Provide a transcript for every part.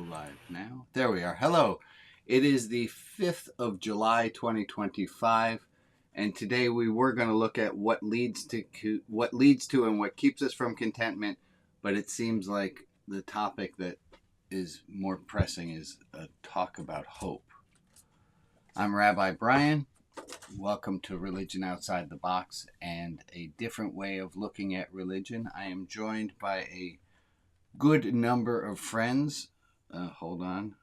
live now. There we are. Hello. It is the 5th of July, 2025, and today we were going to look at what leads to and what keeps us from contentment, but it seems like the topic that is more pressing is a talk about hope. I'm Rabbi Brian. Welcome to Religion Outside the Box and a different way of looking at religion. I am joined by a good number of friends. Hold on.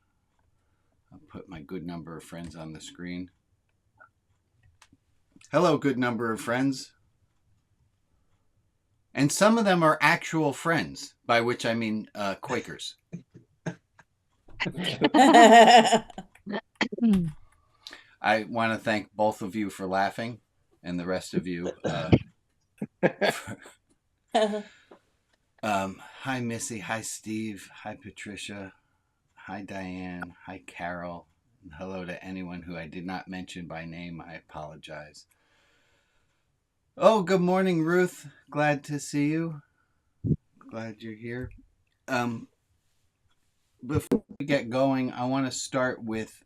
I'll put my good number of friends on the screen. Hello, good number of friends. And some of them are actual friends, by which I mean Quakers. I want to thank both of you for laughing, and the rest of you. Hi, Missy. Hi, Steve. Hi, Patricia. Hi, Diane. Hi, Carol. And hello to anyone who I did not mention by name. I apologize. Oh, good morning, Ruth. Glad to see you. Glad you're here. Before we get going, I want to start us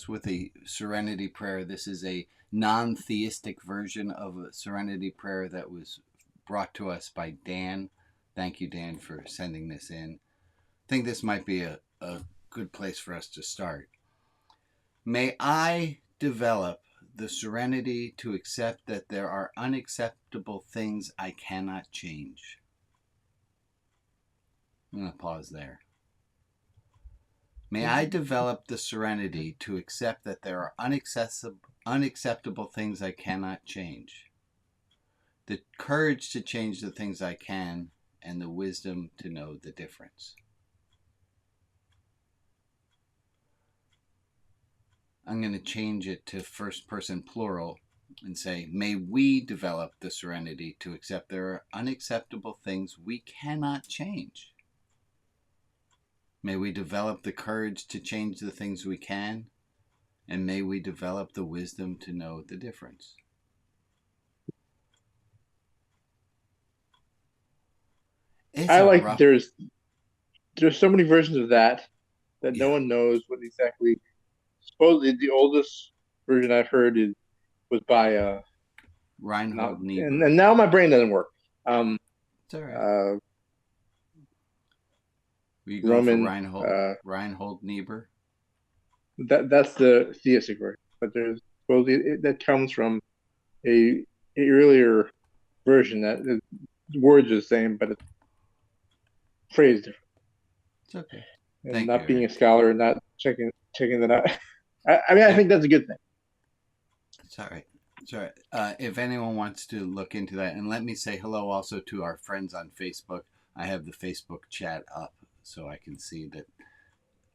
with a serenity prayer. This is a non-theistic version of a serenity prayer that was brought to us by Dan. Thank you, Dan, for sending this in. I think this might be a good place for us to start. May I develop the serenity to accept that there are unacceptable things I cannot change. I'm going to pause there. May I develop the serenity to accept that there are unacceptable things I cannot change, the courage to change the things I can, and the wisdom to know the difference. I'm going to change it to first person plural and say, may we develop the serenity to accept there are unacceptable things we cannot change. May we develop the courage to change the things we can, and may we develop the wisdom to know the difference. There's so many versions of that no one knows what exactly. Supposedly the oldest version I've heard was by Reinhold Niebuhr. And now my brain doesn't work. It's all right. Were you going for Reinhold Niebuhr? That's the theistic version, but there's supposedly that comes from a earlier version that the words are the same, but it's phrased different. It's okay. And not being a scholar and not checking that out. I think that's a good thing. It's all right. It's all right. If anyone wants to look into that, and let me say hello also to our friends on Facebook. I have the Facebook chat up so I can see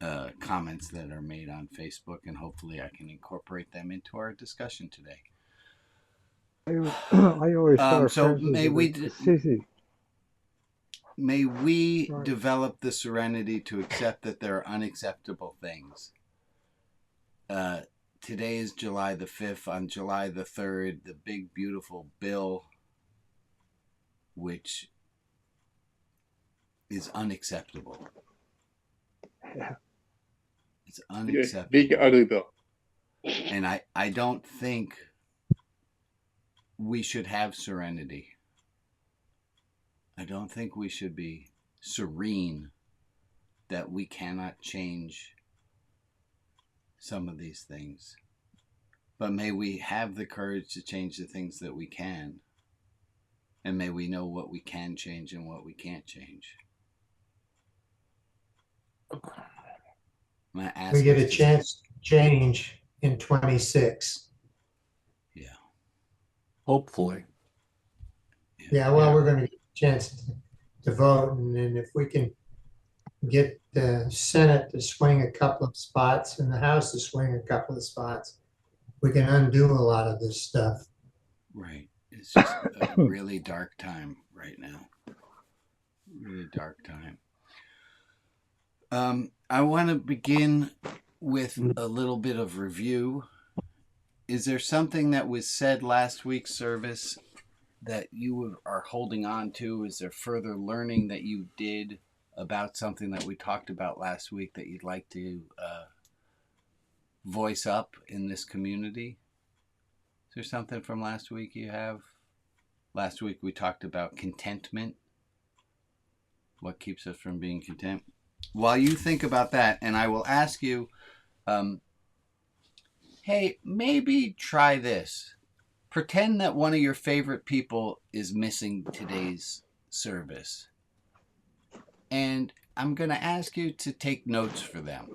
that comments that are made on Facebook, and hopefully I can incorporate them into our discussion today. I always so may we develop the serenity to accept that there are unacceptable things. Today is July the 5th. On July the 3rd, the big, beautiful bill, which is unacceptable. Yeah. It's unacceptable. Big, ugly bill. And I don't think we should have serenity. I don't think we should be serene that we cannot change some of these things. But may we have the courage to change the things that we can. And may we know what we can change and what we can't change. We get a chance to change in 26. Yeah. Hopefully. Yeah, well, we're going to get a chance to vote. And then if we can get the Senate to swing a couple of spots and the House to swing a couple of spots, we can undo a lot of this stuff. Right. It's just a really dark time right now. Really dark time. I want to begin with a little bit of review. Is there something that was said last week's service that you are holding on to? Is there further learning that you did about something that we talked about last week that you'd like to voice up in this community? Is there something from last week you have? Last week we talked about contentment. What keeps us from being content? While you think about that, and I will ask you, hey, maybe try this. Pretend that one of your favorite people is missing today's service. And I'm going to ask you to take notes for them.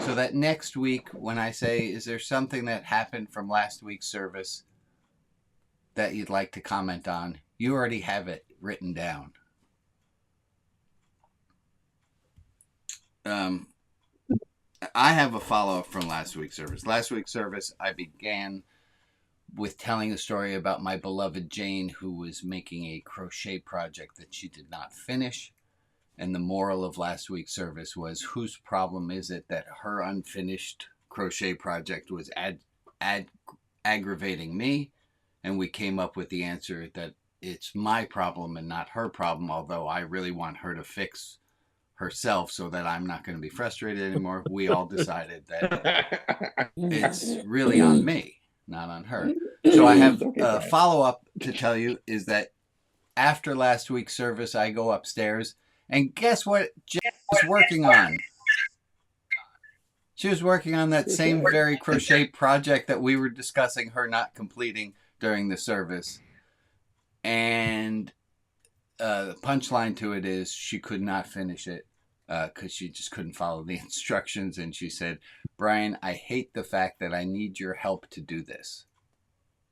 So that next week, when I say, is there something that happened from last week's service that you'd like to comment on, you already have it written down. I have a follow-up from last week's service. Last week's service, I began with telling a story about my beloved Jane, who was making a crochet project that she did not finish. And the moral of last week's service was, whose problem is it that her unfinished crochet project was aggravating me? And we came up with the answer that it's my problem and not her problem, although I really want her to fix herself so that I'm not going to be frustrated anymore. We all decided that it's really on me, not on her. So I have a follow-up to tell you is that after last week's service, I go upstairs and guess what Jen was working on? She was working on that same very crochet project that we were discussing her not completing during the service. And the punchline to it is she could not finish it because she just couldn't follow the instructions. And she said, Brian, I hate the fact that I need your help to do this.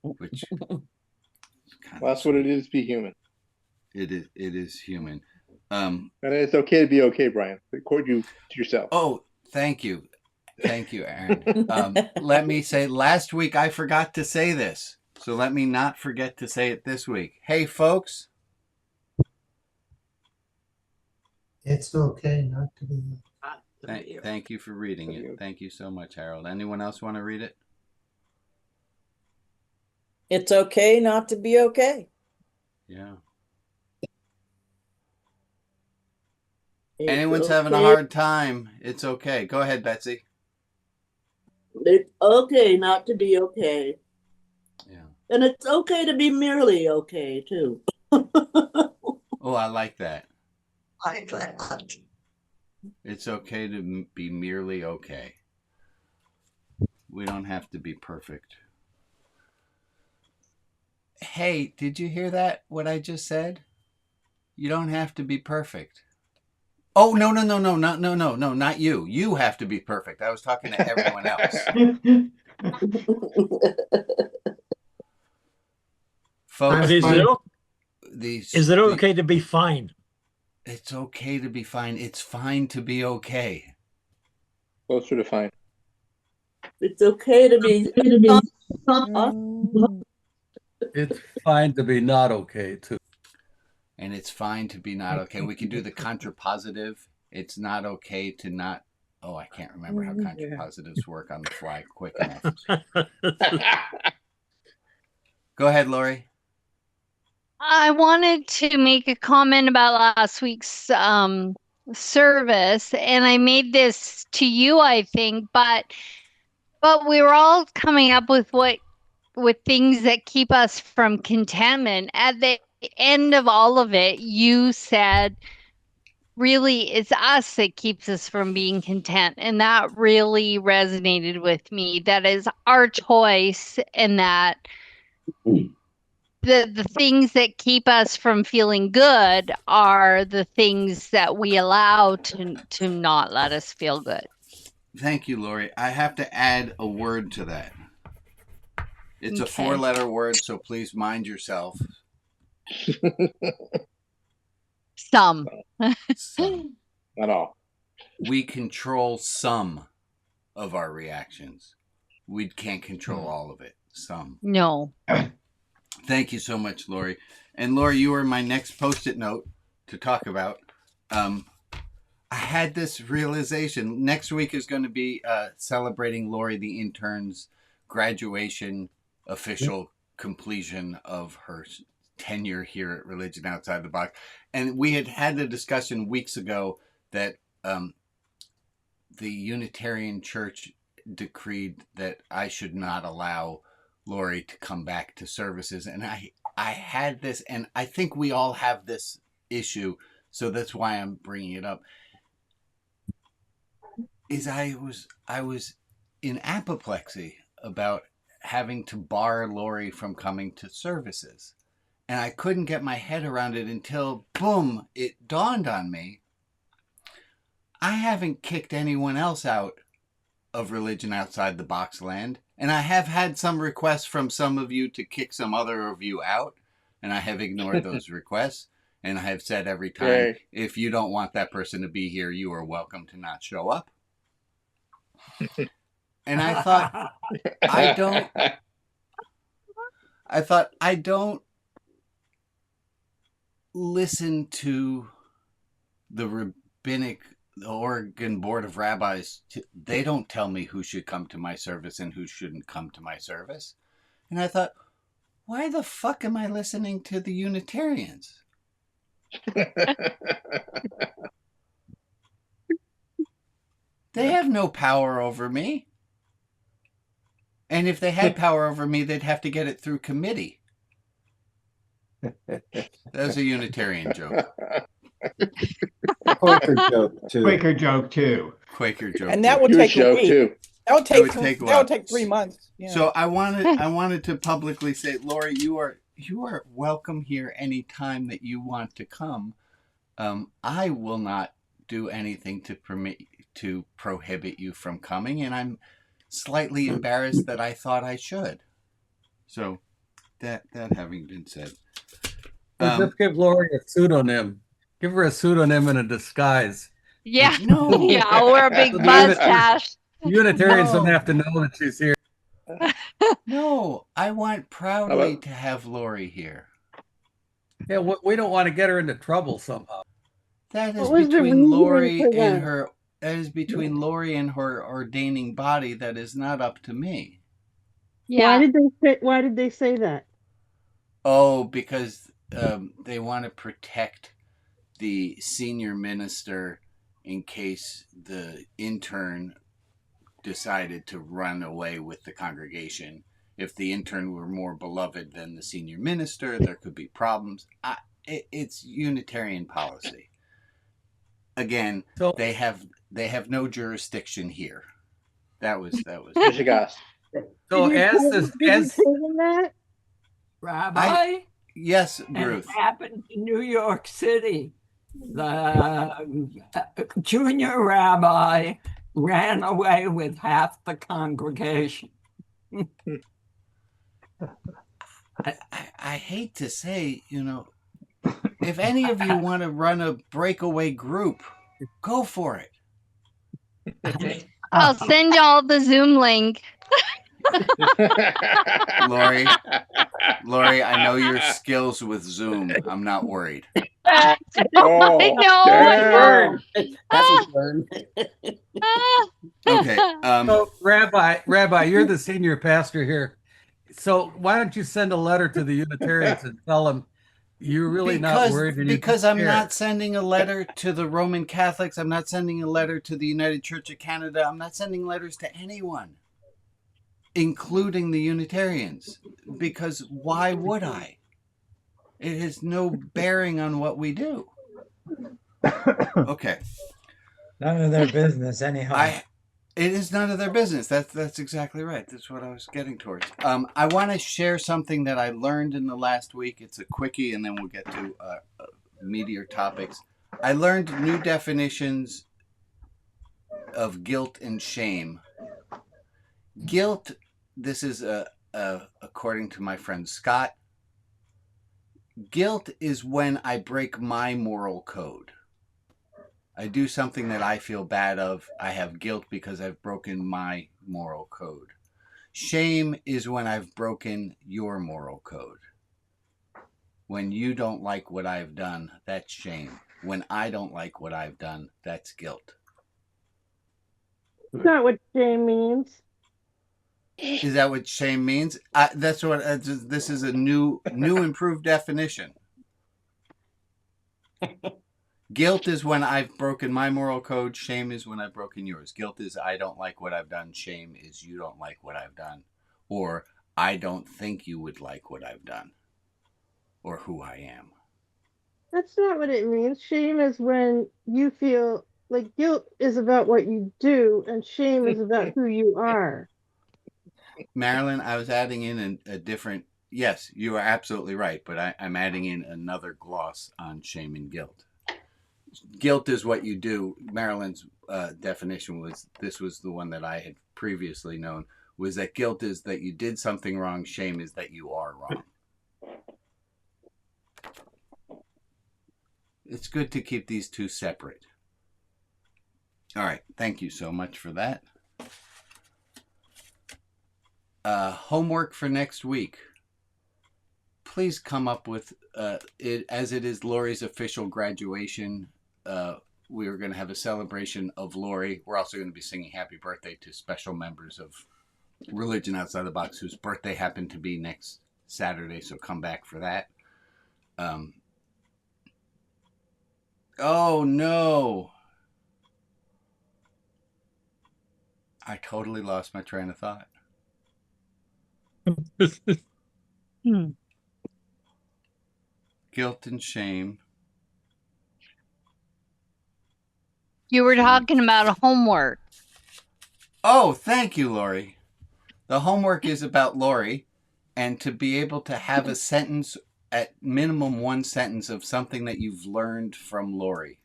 Which well, that's what it is to be human. It is human. And it's okay to be okay, Brian. Record you to yourself. Oh, thank you. Thank you, Aaron. Let me say, last week I forgot to say this. So let me not forget to say it this week. Hey, folks. It's okay not to be. Thank you for reading it. Thank you so much, Harold. Anyone else want to read it? It's okay not to be okay. Yeah. It's Anyone's okay. having a hard time, it's okay. Go ahead, Betsy. It's okay not to be okay. Yeah. And it's okay to be merely okay, too. Oh, I like that. I like that. It's okay to be merely okay. We don't have to be perfect. Hey, did you hear that? What I just said? You don't have to be perfect. Oh, no, not you. You have to be perfect. I was talking to everyone else. Folks, Is it okay to be fine? It's okay to be fine. It's fine to be okay. Closer to fine. It's okay to be. It's fine to be not okay, too. And it's fine to be not okay. We can do the contrapositive. It's not okay to not. Oh, I can't remember how contrapositives work on the fly quick enough. Go ahead, Lori. I wanted to make a comment about last week's service, and I made this to you, I think, but we were all coming up with things that keep us from contentment. At the end of all of it, you said, really, it's us that keeps us from being content, and that really resonated with me. That is our choice, and that the things that keep us from feeling good are the things that we allow to not let us feel good. Thank you, Lori. I have to add a word to that. It's a 4-letter word, so please mind yourself. Some. Not all. We control some of our reactions. We can't control all of it. Some. No. Thank you so much, Lori. And Lori, you were my next Post-it note to talk about. I had this realization. Next week is going to be celebrating Lori, the intern's graduation, official completion of her tenure here at Religion Outside the Box. And we had a discussion weeks ago that the Unitarian Church decreed that I should not allow Lori to come back to services. And I had this, and I think we all have this issue, so that's why I'm bringing it up, is I was in apoplexy about having to bar Lori from coming to services. And I couldn't get my head around it until, boom, it dawned on me. I haven't kicked anyone else out of Religion Outside the Box land. And I have had some requests from some of you to kick some other of you out. And I have ignored those requests. And I have said every time, Right. if you don't want that person to be here, you are welcome to not show up. And I thought, I don't listen to the rabbinic, the Oregon Board of Rabbis. They don't tell me who should come to my service and who shouldn't come to my service. And I thought, why the fuck am I listening to the Unitarians? They have no power over me. And if they had power over me, they'd have to get it through committee. That was a Unitarian joke. Quaker joke too. Quaker joke too. Quaker joke. And that too. would Jewish take a joke week. too. That would That would take take a that while. would take 3 months. Yeah. So I wanted to publicly say, Lori, you are welcome here anytime that you want to come. I will not do anything to prohibit you from coming, and I'm slightly embarrassed that I thought I should. So that having been said, Just give Lori a pseudonym. Give her a pseudonym and a disguise. Yeah. no, Yeah, or a big mustache. Unitarians don't No. have to know that she's here. no, I want proudly to have Lori here. Yeah, we don't want to get her into trouble somehow. That is What was the between reasoning Lori for and that? her. That is between Lori and her ordaining body. That is not up to me. Yeah. Why did they say that? Oh, because they want to protect the senior minister in case the intern decided to run away with the congregation. If the intern were more beloved than the senior minister, there could be problems. It's Unitarian policy. Again, So they have no jurisdiction here. That was. Michigas. So Did you as tell- this did you as tell them that? Rabbi, Yes, and Ruth. it happened in New York City. The junior rabbi ran away with half the congregation. I hate to say, if any of you want to run a breakaway group, go for it. I'll send y'all the Zoom link. Lori, I know your skills with Zoom. I'm not worried. I Oh, know. damn. That's his word. Okay. so Rabbi, you're the senior pastor here. So why don't you send a letter to the Unitarians and tell them you're really not worried? And because I'm not sending a letter to the Roman Catholics. I'm not sending a letter to the United Church of Canada. I'm not sending letters to anyone, including the Unitarians, because why would I? It has no bearing on what we do. Okay. None of their business anyhow. It is none of their business. That's exactly right. That's what I was getting towards. I want to share something that I learned in the last week. It's a quickie, and then we'll get to meatier topics. I learned new definitions of guilt and shame. Guilt, this is according to my friend Scott, guilt is when I break my moral code. I do something that I feel bad of. I have guilt because I've broken my moral code. Shame is when I've broken your moral code. When you don't like what I've done, that's shame. When I don't like what I've done, that's guilt. That's not what shame means. Is that what shame means? That's what this is a new improved definition. Guilt is when I've broken my moral code. Shame is when I've broken yours. Guilt is I don't like what I've done. Shame is you don't like what I've done. Or I don't think you would like what I've done. Or who I am. That's not what it means. Shame is when you feel like guilt is about what you do, and shame is about who you are. Marilyn, I was adding in a different. Yes, you are absolutely right, but I'm adding in another gloss on shame and guilt. Guilt is what you do. Marilyn's definition was, this was the one that I had previously known, was that guilt is that you did something wrong. Shame is that you are wrong. It's good to keep these two separate. All right. Thank you so much for that. Homework for next week. Please come up with it, as it is Lori's official graduation. We are going to have a celebration of Lori. We're also going to be singing happy birthday to special members of Religion Outside the Box whose birthday happened to be next Saturday, so come back for that. Oh no, I totally lost my train of thought. Guilt and shame. You were talking about homework. Oh, thank you, Lori. The homework is about Lori, and to be able to have a sentence, at minimum one sentence, of something that you've learned from Lori,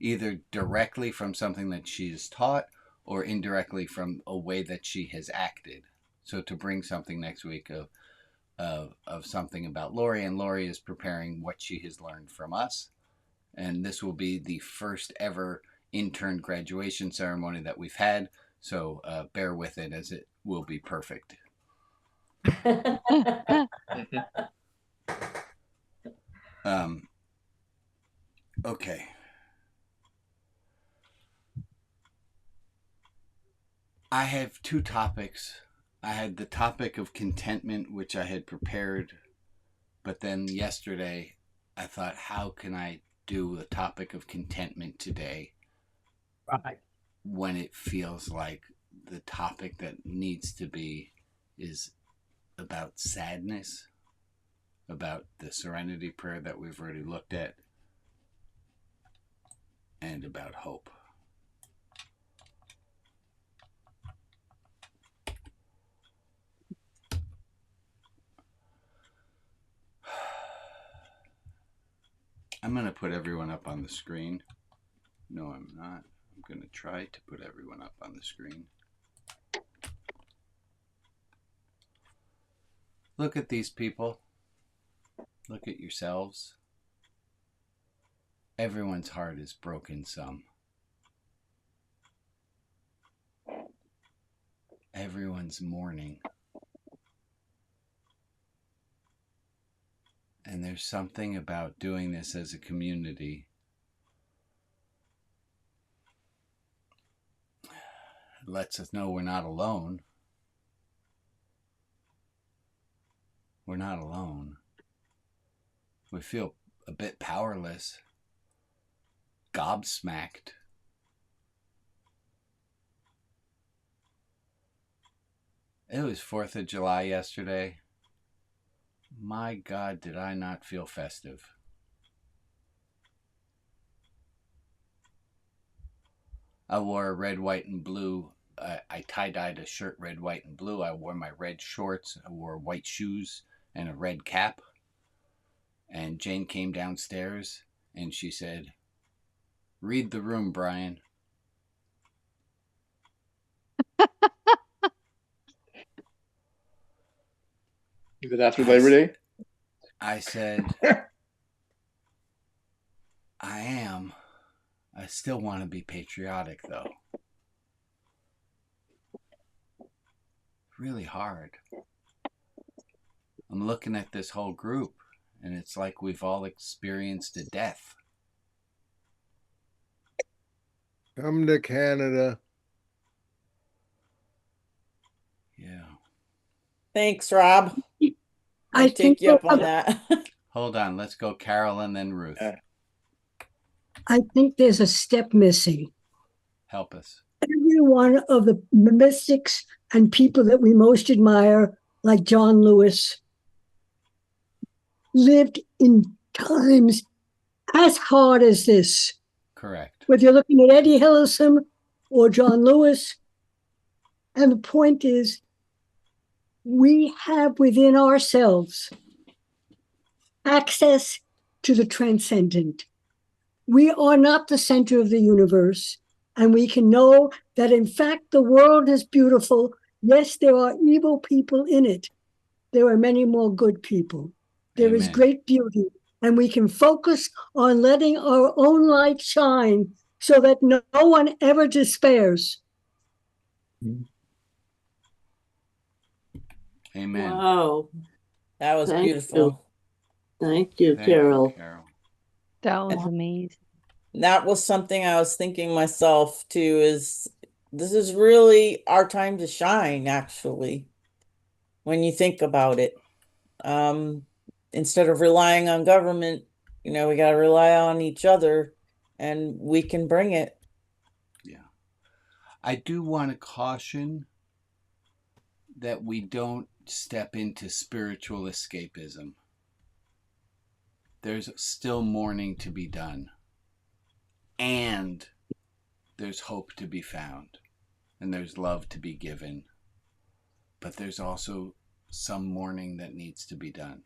either directly from something that she's taught or indirectly from a way that she has acted. So to bring something next week of something about Lori, and Lori is preparing what she has learned from us. And this will be the first ever intern graduation ceremony that we've had. So bear with it, as it will be perfect. Okay. I have two topics. I had the topic of contentment, which I had prepared, but then yesterday I thought, how can I do a topic of contentment today? Right. When it feels like the topic that needs to be is about sadness, about the serenity prayer that we've already looked at, and about hope. I'm going to put everyone up on the screen. No, I'm not. I'm going to try to put everyone up on the screen. Look at these people. Look at yourselves. Everyone's heart is broken some. Everyone's mourning. And there's something about doing this as a community that lets us know we're not alone. We're not alone. We feel a bit powerless, gobsmacked. It was 4th of July yesterday. My God, did I not feel festive. I wore a red, white, and blue. I tie-dyed a shirt red, white, and blue. I wore my red shorts. I wore white shoes and a red cap. And Jane came downstairs and she said, "Read the room, Brian." Is it after Labor Day? I said, I am. I still want to be patriotic, though. Really hard. I'm looking at this whole group, and it's like we've all experienced a death. Come to Canada. Yeah. Thanks, Rob. I I'll take think you up on that. Hold on. Let's go Carol and then Ruth. I think there's a step missing. Help us. Every one of the mystics and people that we most admire, like John Lewis, lived in times as hard as this. Correct. Whether you're looking at Eddie Hillison or John Lewis. And the point is, we have within ourselves access to the transcendent. We are not the center of the universe, and we can know that, in fact, the world is beautiful. Yes, there are evil people in it. There are many more good people. There is great beauty, and we can focus on letting our own light shine so that no one ever despairs. Amen. Wow. That was Thank beautiful. Thank you, Carol. That was amazing. That was something I was thinking myself too, is this is really our time to shine, actually, when you think about it. Instead of relying on government, we got to rely on each other, and we can bring it. Yeah. I do want to caution that we don't step into spiritual escapism. There's still mourning to be done. And there's hope to be found. And there's love to be given. But there's also some mourning that needs to be done.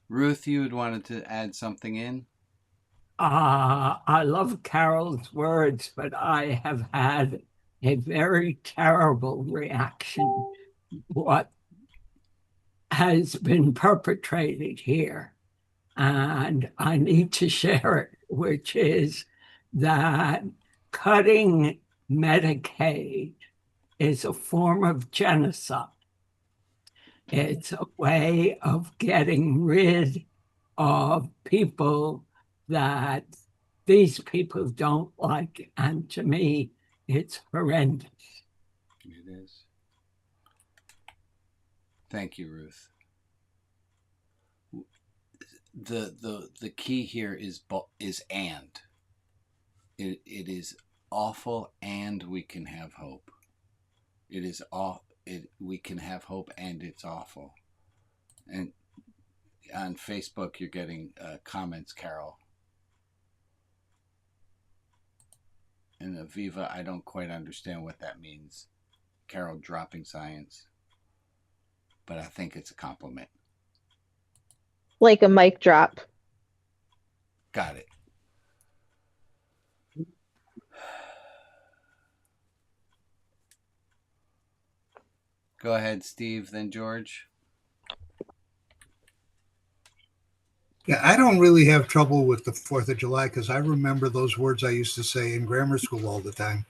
Ruth, you had wanted to add something in? I love Carol's words, but I have had a very terrible reaction to what has been perpetrated here. And I need to share it, which is that cutting Medicaid is a form of genocide. It's a way of getting rid of people that these people don't like. And to me, it's horrendous. It is. Thank you, Ruth. The key here is and. It is awful, and we can have hope. It is we can have hope, and it's awful. And on Facebook, you're getting comments, Carol. And Aviva, I don't quite understand what that means. Carol dropping science. But I think it's a compliment. Like a mic drop. Got it. Go ahead, Steve, then George. Yeah, I don't really have trouble with the 4th of July because I remember those words I used to say in grammar school all the time.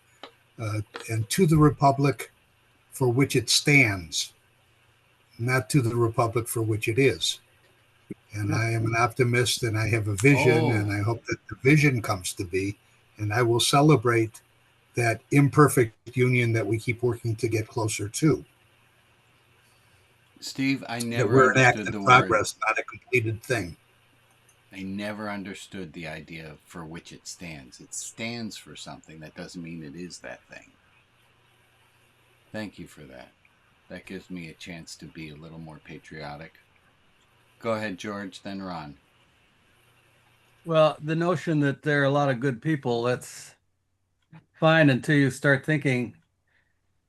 And to the republic for which it stands, not to the republic for which it is. And I am an optimist, and I have a vision, and I hope that the vision comes to be, and I will celebrate that imperfect union that we keep working to get closer to. Steve, I never understood the progress, not a completed thing. I never understood the idea for which it stands. It stands for something. That doesn't mean it is that thing. Thank you for that. That gives me a chance to be a little more patriotic. Go ahead, George, then Ron. Well, the notion that there are a lot of good people, that's fine until you start thinking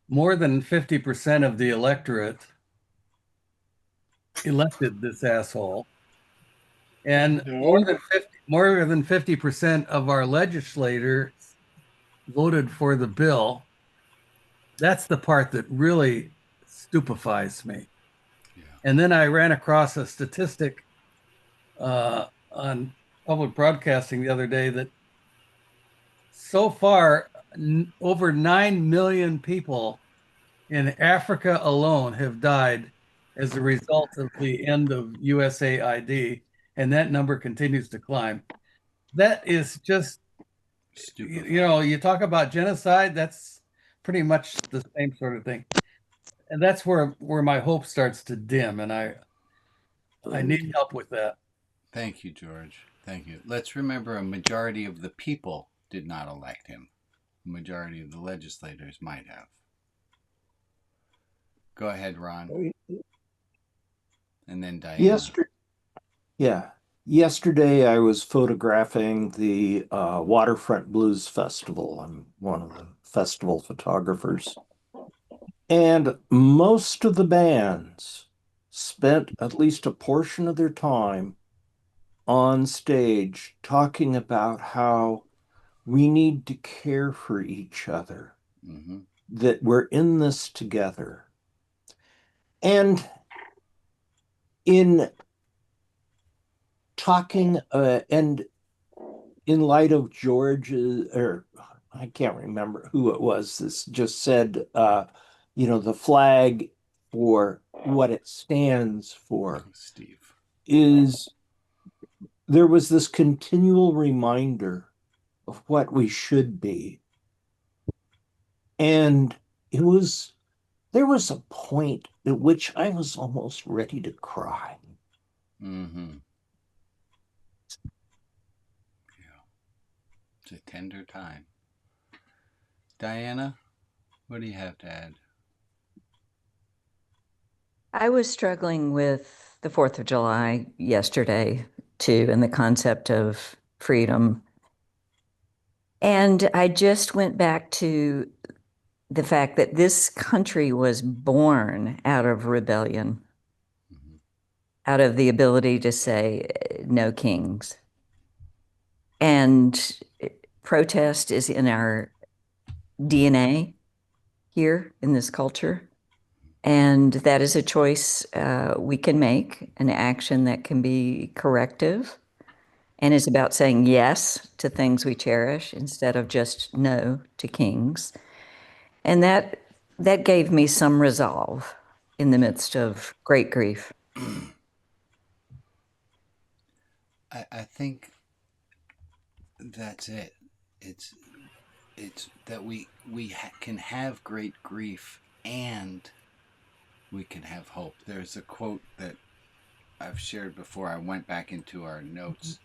more than 50% of the electorate elected this asshole. And more than 50% of our legislators voted for the bill. That's the part that really stupefies me. Yeah. And then I ran across a statistic on public broadcasting the other day that so far over 9 million people in Africa alone have died as a result of the end of USAID, and that number continues to climb. That is just, you talk about genocide, that's pretty much the same sort of thing. And that's where my hope starts to dim, and I need help with that. Thank you, George. Thank you. Let's remember a majority of the people did not elect him. A majority of the legislators might have. Go ahead, Ron. And then Diana. Yesterday I was photographing the Waterfront Blues Festival. I'm one of the festival photographers. And most of the bands spent at least a portion of their time on stage talking about how we need to care for each other, that we're in this together. And in talking and in light of George's, or I can't remember who it was, this just said, the flag for what it stands for, Steve, is there was this continual reminder of what we should be. And there was a point at which I was almost ready to cry. Mm-hmm. Yeah. It's a tender time. Diana, what do you have to add? I was struggling with the 4th of July yesterday, too, and the concept of freedom. And I just went back to the fact that this country was born out of rebellion, out of the ability to say no kings. And protest is in our DNA here in this culture. And that is a choice we can make, an action that can be corrective, and is about saying yes to things we cherish instead of just no to kings. And that gave me some resolve in the midst of great grief. I think that's it. It's that we can have great grief and we can have hope. There's a quote that I've shared before. I went back into our notes.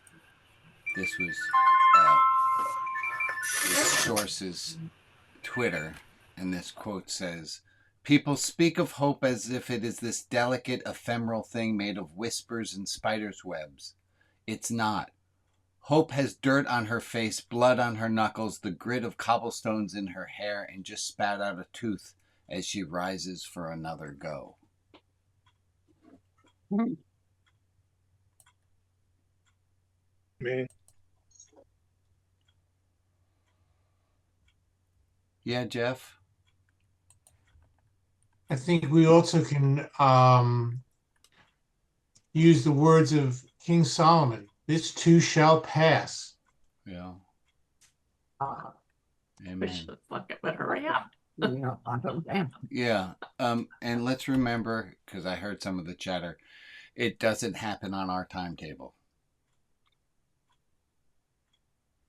This was this source's Twitter, and this quote says, "People speak of hope as if it is this delicate, ephemeral thing made of whispers and spiders' webs. It's not. Hope has dirt on her face, blood on her knuckles, the grit of cobblestones in her hair, and just spat out a tooth as she rises for another go." Me. Yeah, Jeff? I think we also can use the words of King Solomon. This too shall pass. Yeah. Wish the fuck it would hurry up. Yeah. And let's remember, because I heard some of the chatter, it doesn't happen on our timetable.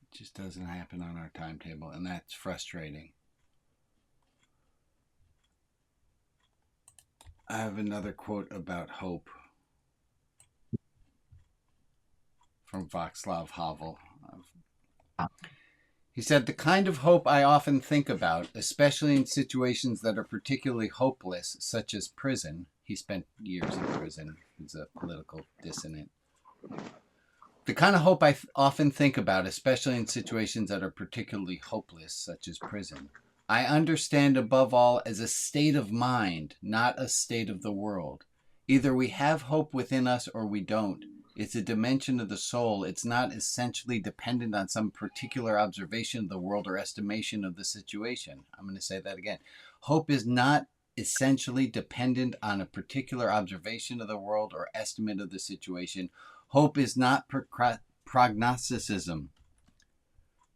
It just doesn't happen on our timetable, and that's frustrating. I have another quote about hope from Václav Havel. He said, "The kind of hope I often think about, especially in situations that are particularly hopeless, such as prison." He spent years in prison. He's a political dissident. "The kind of hope I often think about, especially in situations that are particularly hopeless, such as prison, I understand above all as a state of mind, not a state of the world. Either we have hope within us or we don't. It's a dimension of the soul. It's not essentially dependent on some particular observation of the world or estimation of the situation." I'm going to say that again. Hope is not essentially dependent on a particular observation of the world or estimate of the situation. Hope is not prognosticism.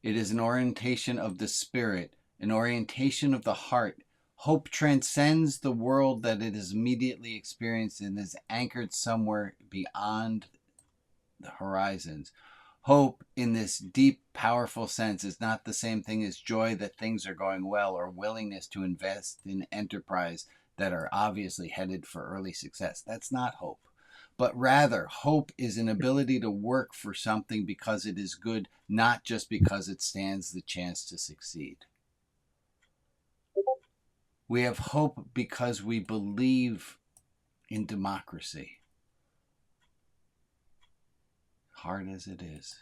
It is an orientation of the spirit, an orientation of the heart. Hope transcends the world that it is immediately experienced and is anchored somewhere beyond the horizons. Hope, in this deep, powerful sense, is not the same thing as joy that things are going well or willingness to invest in enterprise that are obviously headed for early success. That's not hope. But rather, hope is an ability to work for something because it is good, not just because it stands the chance to succeed. We have hope because we believe in democracy, hard as it is.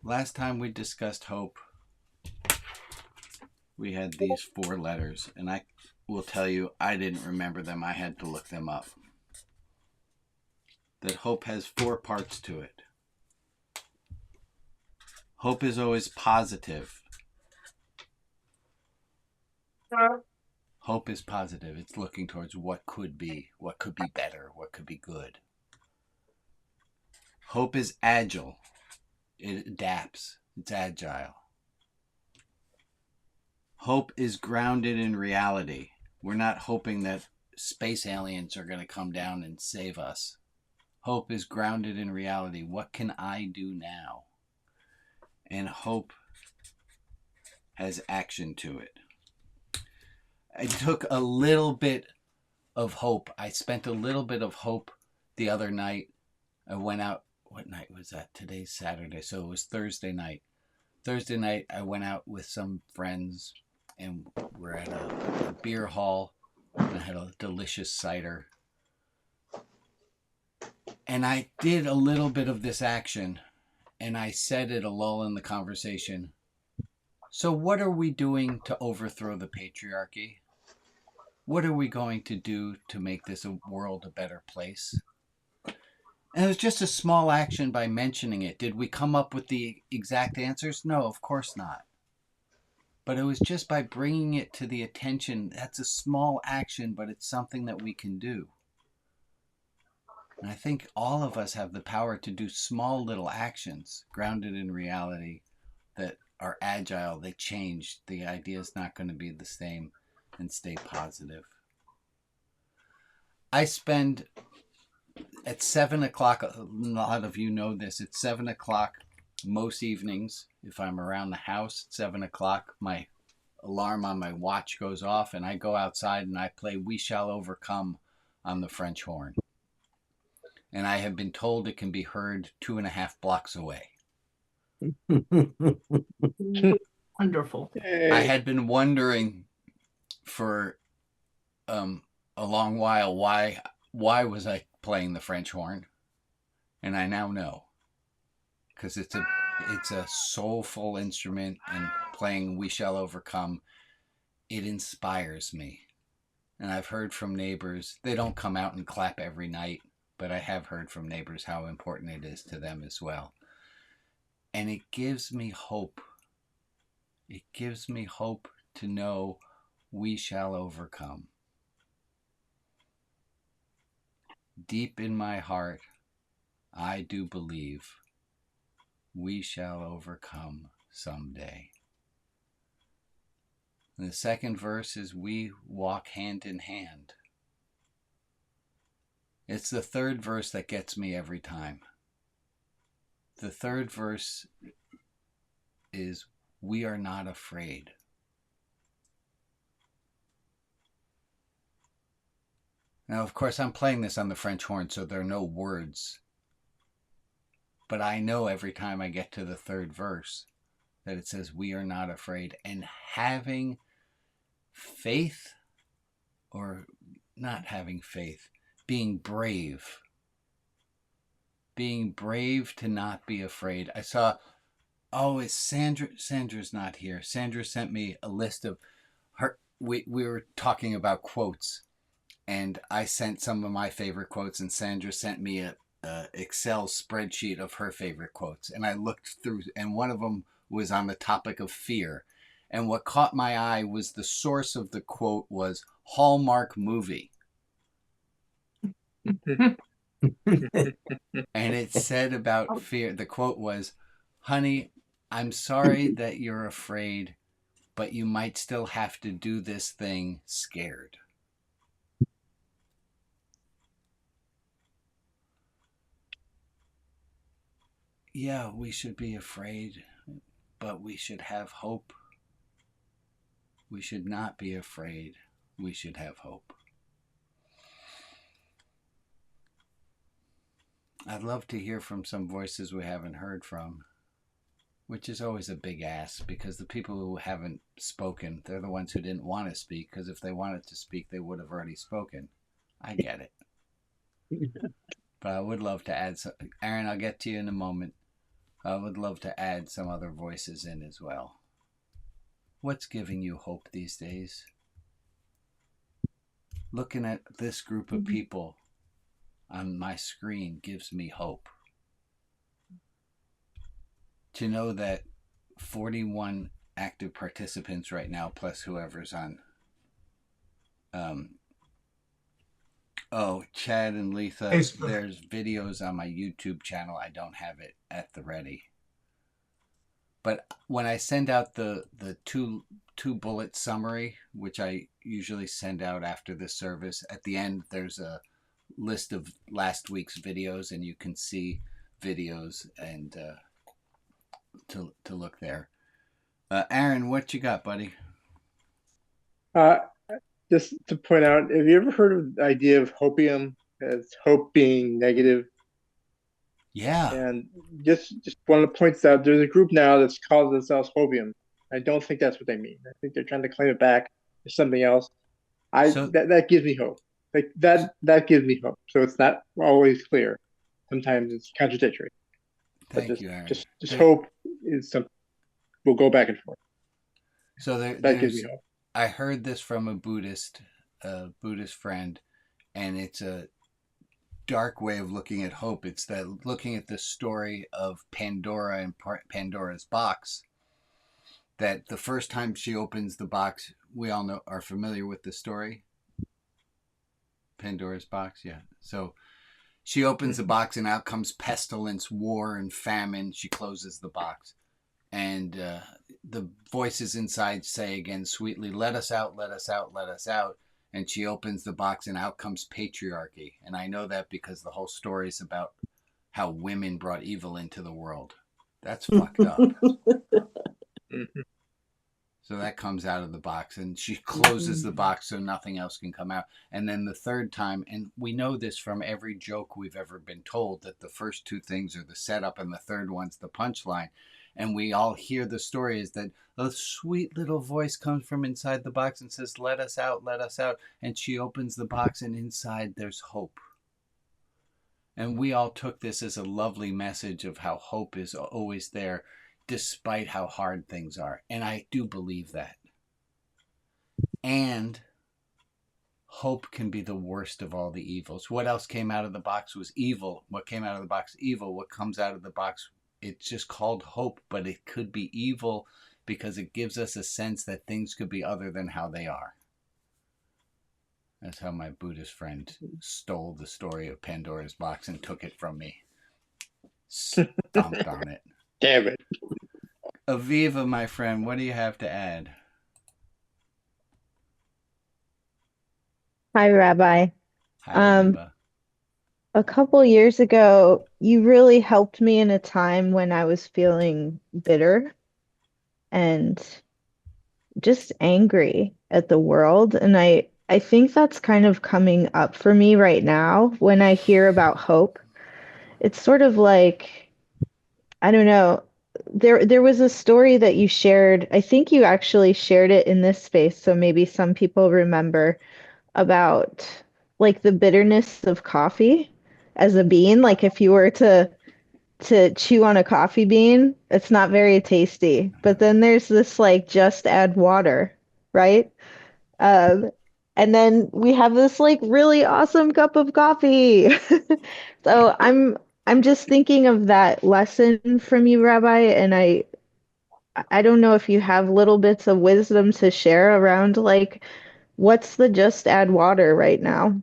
Last time we discussed hope, we had these 4 letters, and I will tell you, I didn't remember them. I had to look them up. That hope has 4 parts to it. Hope is always positive. Hope is positive. It's looking towards what could be better, what could be good. Hope is agile. It adapts. It's agile. Hope is grounded in reality. We're not hoping that space aliens are going to come down and save us. Hope is grounded in reality. What can I do now? And hope has action to it. I took a little bit of hope. I spent a little bit of hope the other night. I went out. What night was that? Today's Saturday, so it was Thursday night. Thursday night, I went out with some friends, and we're at a beer hall, and I had a delicious cider. And I did a little bit of this action, and I said at a lull in the conversation, so what are we doing to overthrow the patriarchy? What are we going to do to make this world a better place? And it was just a small action by mentioning it. Did we come up with the exact answers? No, of course not. But it was just by bringing it to the attention. That's a small action, but it's something that we can do. And I think all of us have the power to do small little actions grounded in reality that are agile. They change. The idea is not going to be the same, and stay positive. I spend at 7 o'clock, a lot of you know this, at 7 o'clock most evenings, if I'm around the house at 7 o'clock, my alarm on my watch goes off and I go outside and I play We Shall Overcome on the French horn. And I have been told it can be heard 2.5 blocks away. Wonderful. I had been wondering for a long while why was I playing the French horn, and I now know, because it's a soulful instrument, and playing We Shall Overcome, it inspires me. And I've heard from neighbors, they don't come out and clap every night, but I have heard from neighbors how important it is to them as well. And it gives me hope. It gives me hope to know we shall overcome. Deep in my heart, I do believe we shall overcome someday. And the second verse is we walk hand in hand. It's the third verse that gets me every time. The third verse is we are not afraid. Now, of course, I'm playing this on the French horn, so there are no words. But I know every time I get to the third verse that it says we are not afraid. And having faith, or not having faith, being brave. Being brave to not be afraid. I saw, it's Sandra. Sandra's not here. Sandra sent me a list of her. We were talking about quotes. And I sent some of my favorite quotes, and Sandra sent me a Excel spreadsheet of her favorite quotes. And I looked through, and one of them was on the topic of fear. And what caught my eye was the source of the quote was Hallmark movie. And it said about fear, the quote was, honey, I'm sorry that you're afraid, but you might still have to do this thing scared. Yeah, we should be afraid, but we should have hope We should not be afraid. We should have hope. I'd love to hear from some voices we haven't heard from, which is always a big ask, because the people who haven't spoken, they're the ones who didn't want to speak, because if they wanted to speak, they would have already spoken. I get it. But I would love to add some. Aaron, I'll get to you in a moment. I would love to add some other voices in as well. What's giving you hope these days? Looking at this group of people on my screen gives me hope. To know that 41 active participants right now, plus whoever's on. Chad and Letha, Facebook. There's videos on my YouTube channel. I don't have it at the ready. But when I send out the two bullet summary, which I usually send out after this service, at the end there's a list of last week's videos, and you can see videos and to look there. Aaron, what you got, buddy? Just to point out, have you ever heard of the idea of hopium, as hope being negative? Yeah. And just want to point out, there's a group now that's calls themselves hopium. I don't think that's what they mean. I think they're trying to claim it back as something else. That gives me hope. Like that gives me hope. So it's not always clear. Sometimes it's contradictory. Thank you, Aaron. Just hope is something. We'll go back and forth. So that gives me hope. I heard this from a Buddhist friend, and it's a dark way of looking at hope. It's that looking at the story of Pandora and Pandora's box, that the first time she opens the box, we all are familiar with the story. Pandora's box, yeah. So she opens the box, and out comes pestilence, war, and famine. She closes the box. And the voices inside say again sweetly, let us out, let us out, let us out. And she opens the box, and out comes patriarchy. And I know that because the whole story is about how women brought evil into the world. That's fucked up. So that comes out of the box, and she closes the box so nothing else can come out. And then the third time, and we know this from every joke we've ever been told, that the first two things are the setup and the third one's the punchline. And we all hear the story is that a sweet little voice comes from inside the box and says, let us out, let us out. And she opens the box, and inside there's hope. And we all took this as a lovely message of how hope is always there, despite how hard things are. And I do believe that. And hope can be the worst of all the evils. What else came out of the box was evil. What came out of the box, evil. What comes out of the box, it's just called hope, but it could be evil because it gives us a sense that things could be other than how they are. That's how my Buddhist friend stole the story of Pandora's box and took it from me. Stomped on it. Damn it. Aviva, my friend, what do you have to add? Hi, Rabbi. Hi, Aviva. A couple years ago, you really helped me in a time when I was feeling bitter and just angry at the world. And I think that's kind of coming up for me right now when I hear about hope. It's sort of like, I don't know, there was a story that you shared. I think you actually shared it in this space, so maybe some people remember, about like the bitterness of coffee as a bean. Like if you were to chew on a coffee bean, it's not very tasty. But then there's this like just add water, right? And then we have this like really awesome cup of coffee. So I'm just thinking of that lesson from you, Rabbi, and I don't know if you have little bits of wisdom to share around like what's the just add water right now?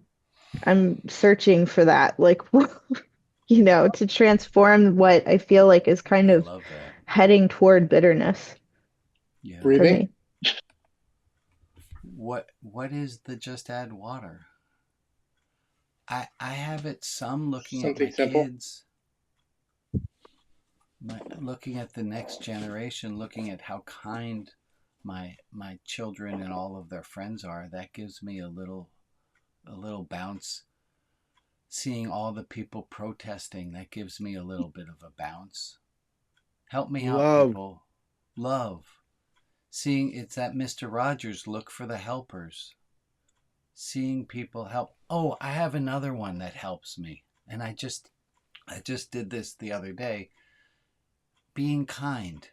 I'm searching for that, like, to transform what I feel like is kind of heading toward bitterness. Yeah. Breathing? What is the just add water? I have it some looking Something at my simple. kids, looking at the next generation, looking at how kind my children and all of their friends are, that gives me a little bounce. Seeing all the people protesting, that gives me a little bit of a bounce. Help me out, people. Love. Seeing it's that Mr. Rogers, look for the helpers. Seeing people help. Oh, I have another one that helps me. And I just did this the other day. Being kind.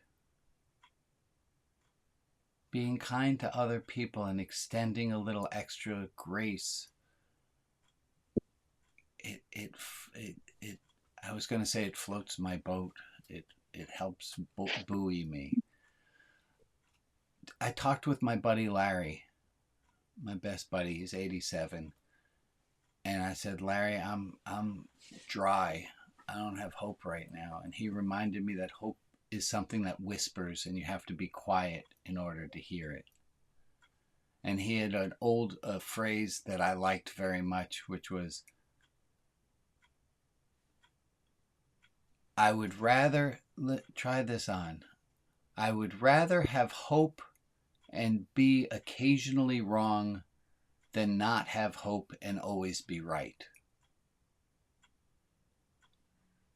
Being kind to other people and extending a little extra grace. I was going to say it floats my boat. It helps buoy me. I talked with my buddy Larry, my best buddy. He's 87, and I said, Larry, I'm dry. I don't have hope right now. And he reminded me that hope is something that whispers, and you have to be quiet in order to hear it. And he had an old phrase that I liked very much, which was, I would rather, try this on, I would rather have hope and be occasionally wrong than not have hope and always be right.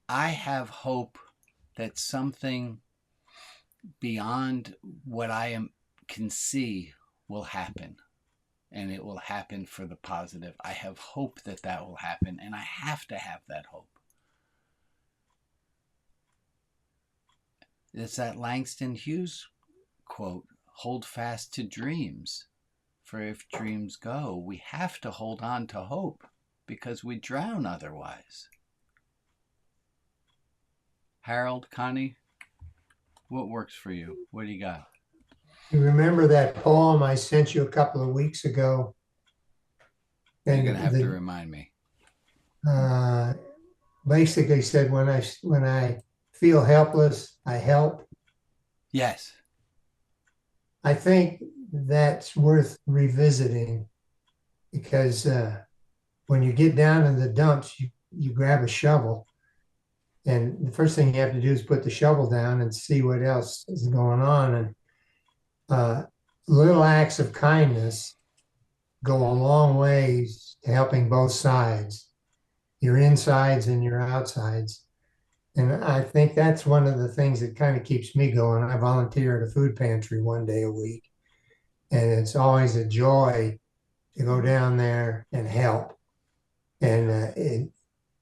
I have hope that something beyond what I can see will happen, and it will happen for the positive. I have hope that that will happen, and I have to have that hope. It's that Langston Hughes quote, hold fast to dreams, for if dreams go, we have to hold on to hope because we drown otherwise. Harold, Connie, what works for you? What do you got? You remember that poem I sent you a couple of weeks ago? You're going to have to remind me. Basically said, when I feel helpless, I help. Yes. I think that's worth revisiting because when you get down in the dumps, you grab a shovel. And the first thing you have to do is put the shovel down and see what else is going on. And little acts of kindness go a long ways to helping both sides, your insides and your outsides. And I think that's one of the things that kind of keeps me going. I volunteer at a food pantry one day a week, and it's always a joy to go down there and help. And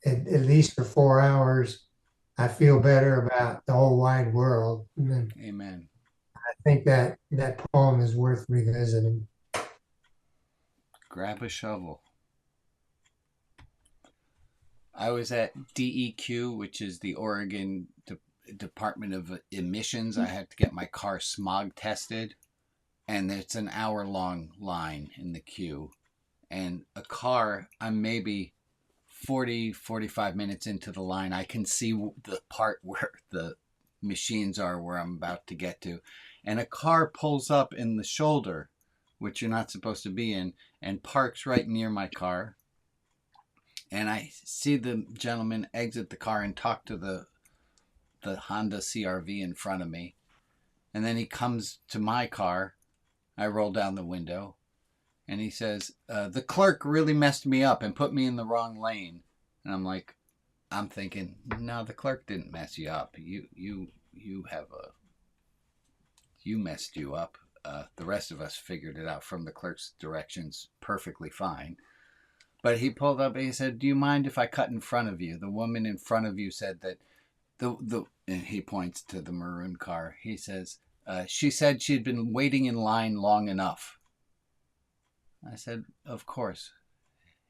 at least for 4 hours, I feel better about the whole wide world. Amen. I think that poem is worth revisiting. Grab a shovel. I was at DEQ, which is the Oregon Department of Emissions. I had to get my car smog tested, and it's an hour-long line in the queue. And a car, I'm maybe 45 minutes into the line. I can see the part where the machines are where I'm about to get to. And a car pulls up in the shoulder, which you're not supposed to be in, and parks right near my car. And I see the gentleman exit the car and talk to the Honda CRV in front of me. And then he comes to my car. I roll down the window. And he says, the clerk really messed me up and put me in the wrong lane. And I'm thinking, no, the clerk didn't mess you up. You messed you up. The rest of us figured it out from the clerk's directions perfectly fine. But he pulled up and he said, do you mind if I cut in front of you? The woman in front of you said that and he points to the maroon car. He says, she said she'd been waiting in line long enough. I said, of course.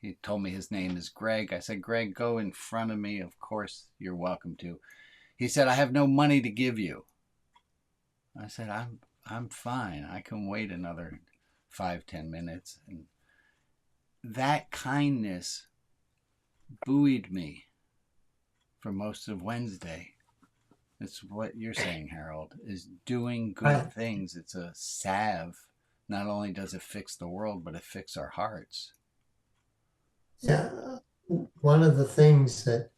He told me his name is Greg. I said, Greg, go in front of me. Of course, you're welcome to. He said, I have no money to give you. I said, I'm fine. I can wait another 5-10 minutes. And that kindness buoyed me for most of Wednesday. It's what you're saying, Harold, is doing good things. It's a salve. Not only does it fix the world, but it fixes our hearts. Yeah. One of the things that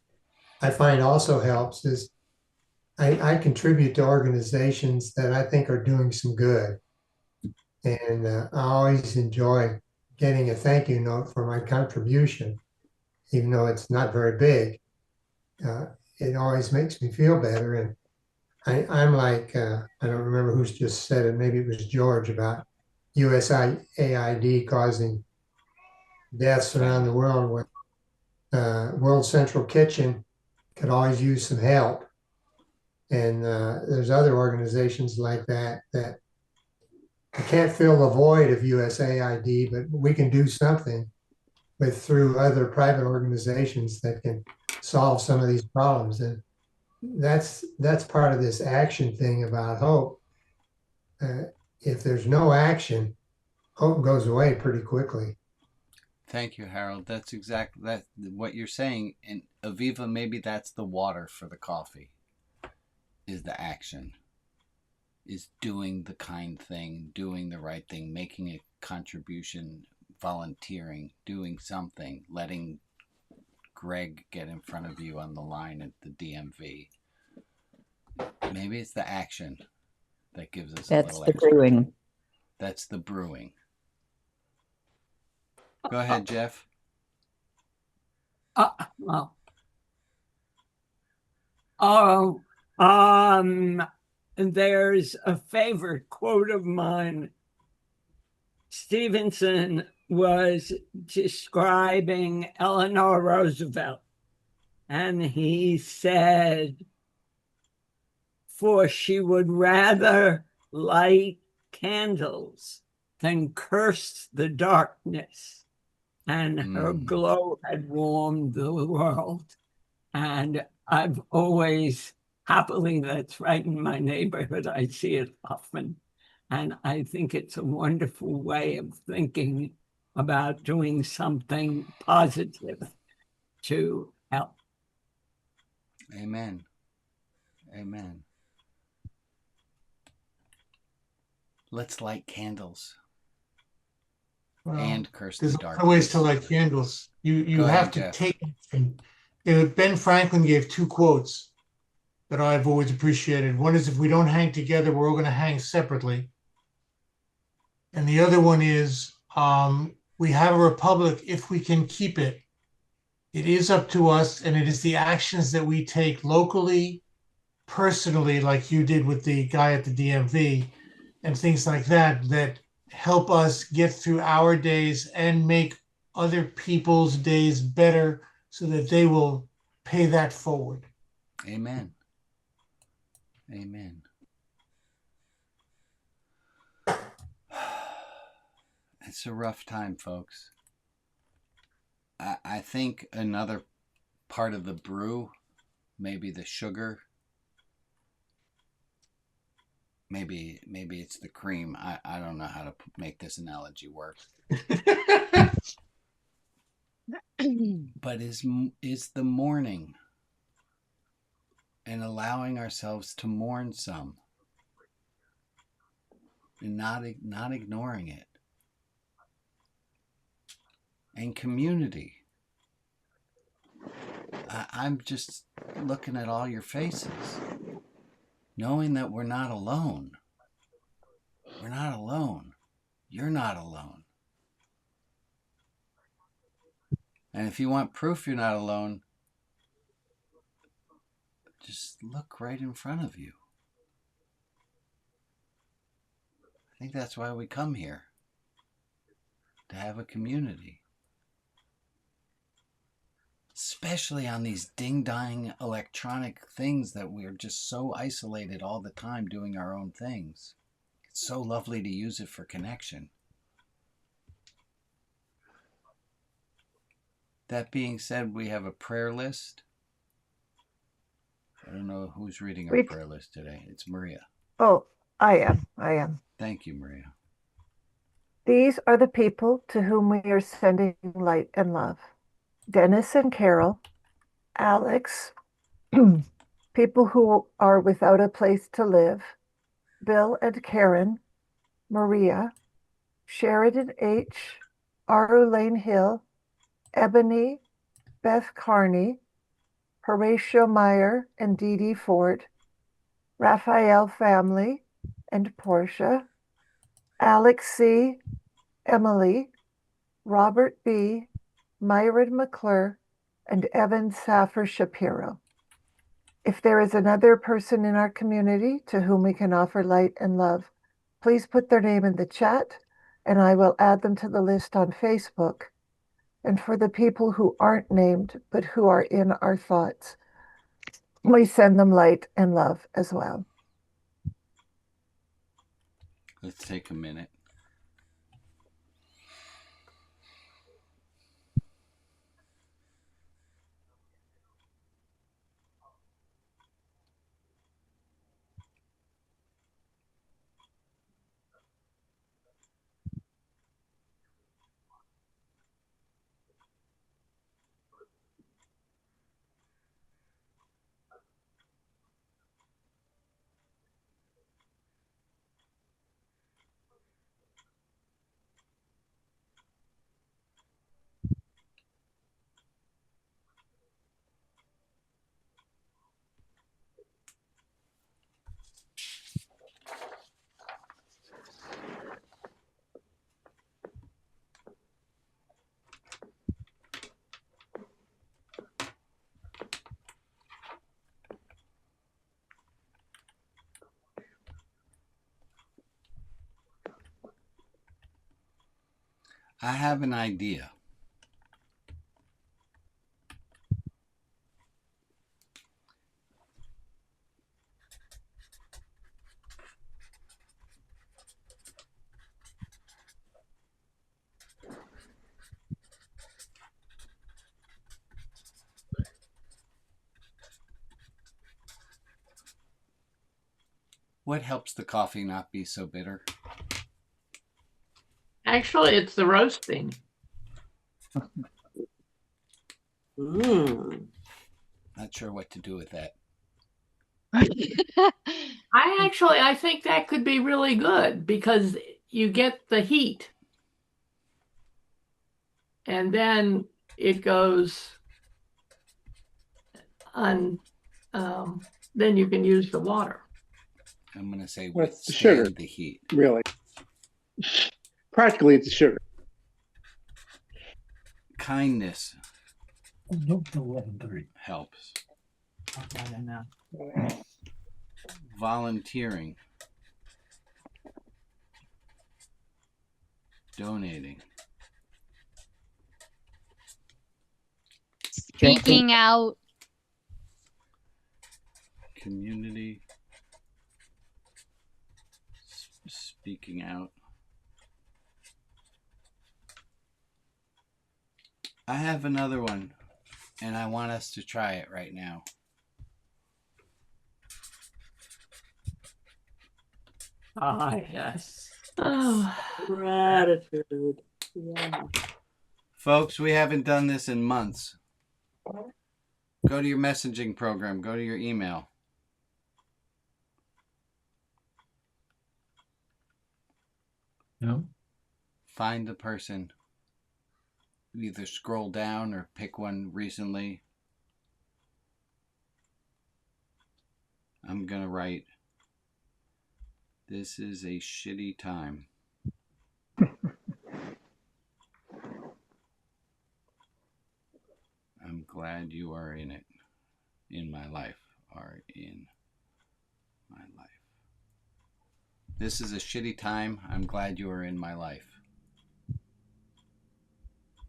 I find also helps is I contribute to organizations that I think are doing some good. And I always enjoy getting a thank you note for my contribution, even though it's not very big. It always makes me feel better. And I'm like, I don't remember who's just said it, maybe it was George, about USAID causing deaths around the world, with World Central Kitchen could always use some help. And there's other organizations like that that I can't fill the void of USAID, but we can do something through other private organizations that can solve some of these problems. And that's part of this action thing about hope. If there's no action, hope goes away pretty quickly. Thank you, Harold. That's exactly what you're saying. And Aviva, maybe that's the water for the coffee, is the action, is doing the kind thing, doing the right thing, making a contribution, volunteering, doing something, letting Greg get in front of you on the line at the DMV. Maybe it's the action that gives us a little extra. That's the brewing. That's the brewing. Go ahead, Jeff. There's a favorite quote of mine. Stevenson was describing Eleanor Roosevelt, and he said, "For she would rather light candles than curse the darkness," and her glow had warmed the world. And I've always, happily, that's right in my neighborhood. I see it often. And I think it's a wonderful way of thinking about doing something positive to help. Amen. Amen. Let's light candles. Well, and curse there's the darkness. other ways to light candles. You have to take action. Ben Franklin gave two quotes that I've always appreciated. One is, if we don't hang together, we're all going to hang separately. And the other one is, we have a republic if we can keep it. It is up to us, and it is the actions that we take locally, personally, like you did with the guy at the DMV, and things like that, that help us get through our days and make other people's days better so that they will pay that forward. Amen. Amen. It's a rough time, folks. I think another part of the brew, maybe the sugar, maybe it's the cream. I don't know how to make this analogy work. But is the mourning and allowing ourselves to mourn some and not ignoring it. And community. I'm just looking at all your faces, knowing that we're not alone. We're not alone. You're not alone. And if you want proof you're not alone, just look right in front of you. I think that's why we come here, to have a community. Especially on these ding-dong electronic things that we're just so isolated all the time doing our own things. It's so lovely to use it for connection. That being said, we have a prayer list. I don't know who's reading our prayer list today. It's Maria. Oh, I am. Thank you, Maria. These are the people to whom we are sending light and love. Dennis and Carol, Alex, people who are without a place to live, Bill and Karen, Maria, Sheridan H., Aru Lane Hill, Ebony, Beth Carney, Horatio Meyer and Dee Dee Ford, Raphael family and Portia, Alex C., Emily, Robert B., Myron McClure, and Evan Saffer Shapiro. If there is another person in our community to whom we can offer light and love, please put their name in the chat and I will add them to the list on Facebook. And for the people who aren't named but who are in our thoughts, we send them light and love as well. Let's take a minute. I have an idea. What helps the coffee not be so bitter? Actually, it's the roasting. Not sure what to do with that. I think that could be really good because you get the heat and then it goes on, then you can use the water. I'm going to say What's the sugar? withstand the heat. Really? Practically, it's sugar. Kindness helps. Volunteering. Donating. Speaking out. Community. Speaking out. I have another one, and I want us to try it right now. Ah, yes. Oh, gratitude. Yeah. Folks, we haven't done this in months. Go to your messaging program. Go to your email. No. Find the person. Either scroll down or pick one recently. I'm going to write, "This is a shitty time." I'm glad you are in it. In my life. Are in my life. This is a shitty time. I'm glad you are in my life.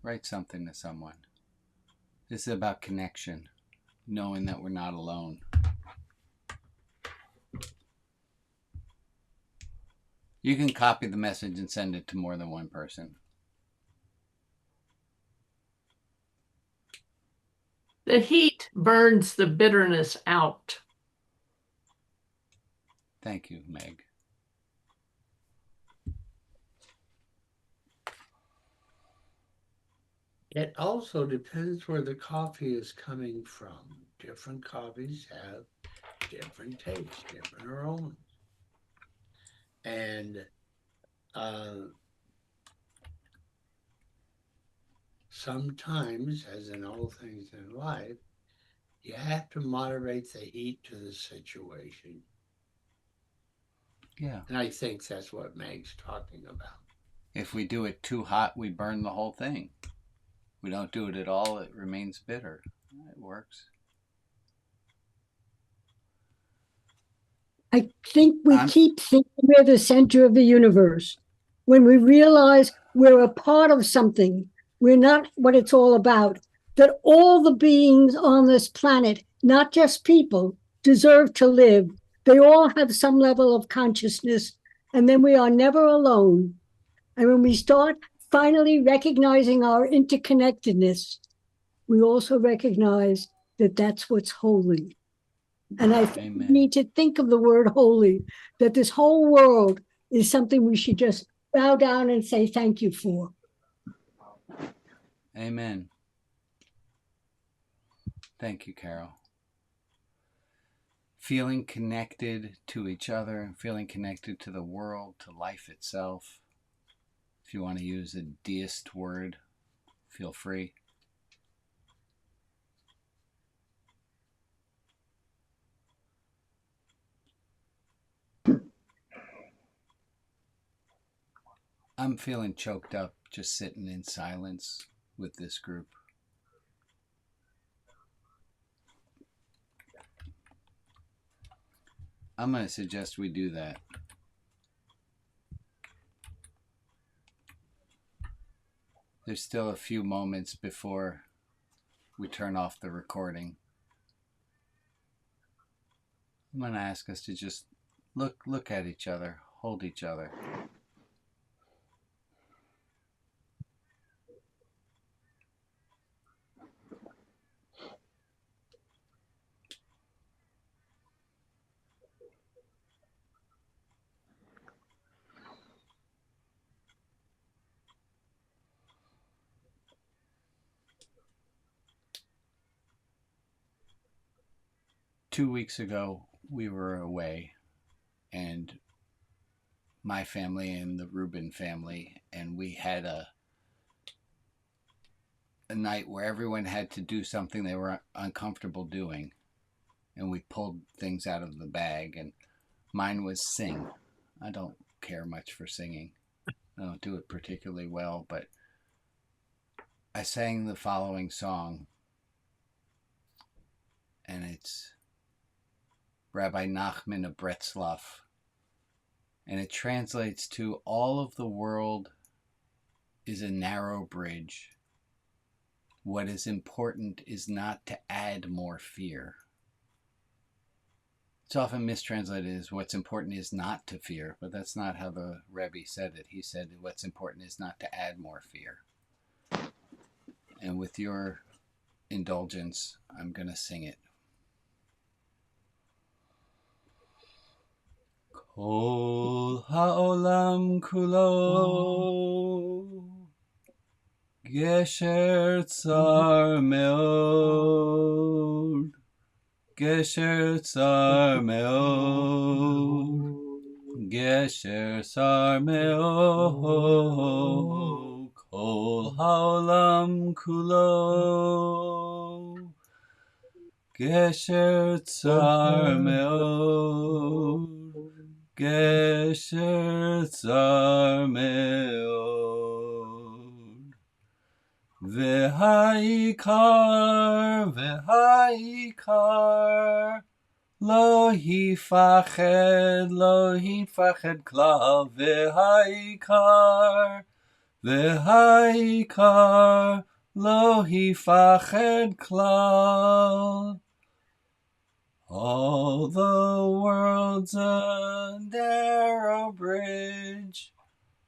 Write something to someone. This is about connection. Knowing that we're not alone. You can copy the message and send it to more than one person. The heat burns the bitterness out. Thank you, Meg. It also depends where the coffee is coming from. Different coffees have different tastes, different aromas. And sometimes, as in all things in life, you have to moderate the heat to the situation. Yeah. And I think that's what Meg's talking about. If we do it too hot, we burn the whole thing. We don't do it at all, it remains bitter. It works. I think we keep thinking we're the center of the universe. When we realize we're a part of something, we're not what it's all about, that all the beings on this planet, not just people, deserve to live. They all have some level of consciousness, and then we are never alone. And when we start finally recognizing our interconnectedness, we also recognize that that's what's holy. And I think we need to think of the word holy, that this whole world is something we should just bow down and say thank you for. Amen. Thank you, Carol. Feeling connected to each other, feeling connected to the world, to life itself. If you want to use a deist word, feel free. I'm feeling choked up just sitting in silence with this group. I'm going to suggest we do that. There's still a few moments before we turn off the recording. I'm going to ask us to just look at each other, hold each other. Two weeks ago, we were away, and my family and the Rubin family, and we had a night where everyone had to do something they were uncomfortable doing, and we pulled things out of the bag, and mine was sing. I don't care much for singing. I don't do it particularly well, but I sang the following song, and it's Rabbi Nachman of Bretzloff, and it translates to, all of the world is a narrow bridge. What is important is not to add more fear. It's often mistranslated as what's important is not to fear, but that's not how the Rabbi said it. He said what's important is not to add more fear. And with your indulgence, I'm going to sing it. Kol ha'olam kulo gesher tsar meod, gesher tsar meod, gesher tsar meod, kol ha'olam kulo gesher tsar meod, gesher tsar meod. V'ha'ikar, lo hifached klal. V'ha'ikar, lo hifached klal. All the world's a narrow bridge.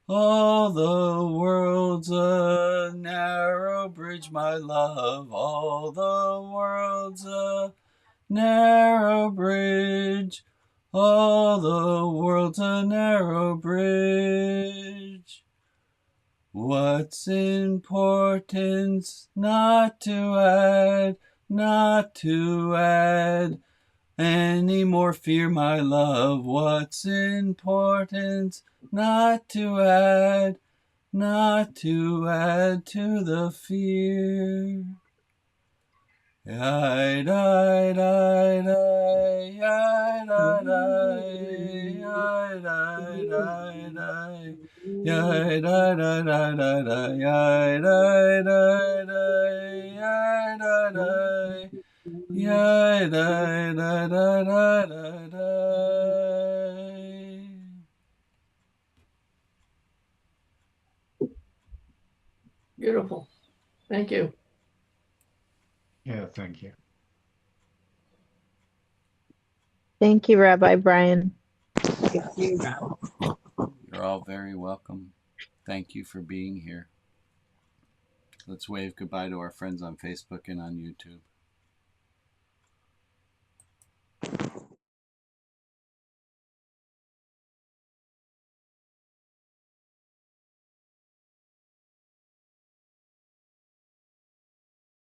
All the world's a narrow bridge, my love. All the world's a narrow bridge. All the world's a narrow bridge. What's importance not to add any more fear, my love. What's importance not to add to the fear. Yai, dai, dai, dai, yai, dai, dai, yai, dai. Yai da da da da da, yai da da da, yai da da, yai da da da da da da. Beautiful. Thank you. Yeah, thank you. Thank you, Rabbi Brian. Thank you. You're all very welcome. Thank you for being here. Let's wave goodbye to our friends on Facebook and on YouTube.